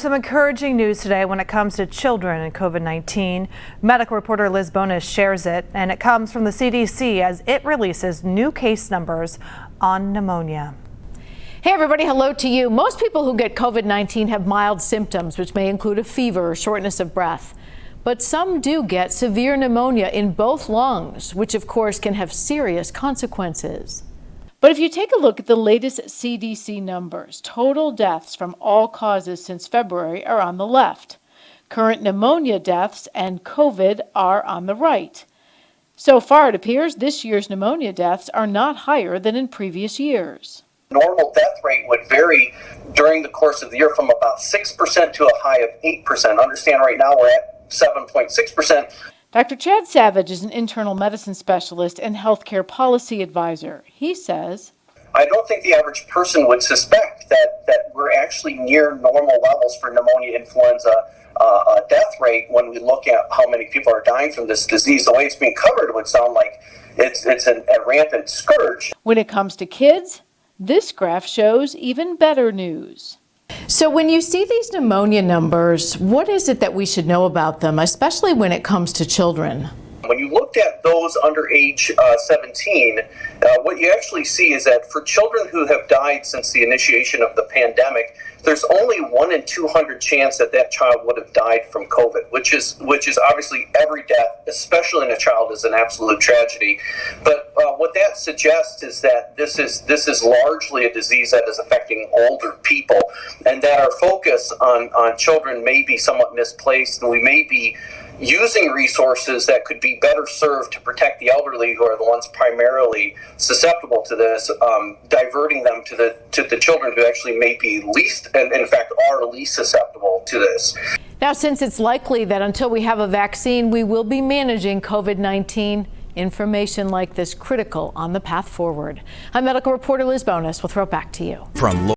some encouraging news today when it comes to children and COVID-19. Medical reporter Liz Bonis shares it, and it comes from the CDC as it releases new case numbers on pneumonia. Hey everybody, hello to you. Most people who get COVID-19 have mild symptoms, which may include a fever or shortness of breath. But some do get severe pneumonia in both lungs, which of course can have serious consequences. But if you take a look at the latest CDC numbers, total deaths from all causes since February are on the left. Current pneumonia deaths and COVID are on the right. So far, it appears this year's pneumonia deaths are not higher than in previous years. Normal death rate would vary during the course of the year from about 6% to a high of 8%. Understand right now we're at 7.6%. Dr. Chad Savage is an internal medicine specialist and healthcare policy advisor. He says, I don't think the average person would suspect that we're actually near normal levels for pneumonia influenza death rate when we look at how many people are dying from this disease. The way it's being covered would sound like it's a rampant scourge. When it comes to kids, this graph shows even better news. So when you see these pneumonia numbers, what is it that we should know about them, especially when it comes to children? When you looked at those under age 17, what you actually see is that for children who have died since the initiation of the pandemic, there's only 1 in 200 chance that that child would have died from COVID, which is obviously every death, especially in a child, is an absolute tragedy. But what that suggests is that this is largely a disease that is affecting older people, and that our focus on children may be somewhat misplaced, and we may be using resources that could be better served to protect the elderly, who are the ones primarily susceptible to this, diverting them to the children who actually may be least, and in fact are least susceptible to this. Now, since it's likely that until we have a vaccine, we will be managing COVID-19, information like this critical on the path forward. I'm medical reporter Liz Bonis. We'll throw it back to you.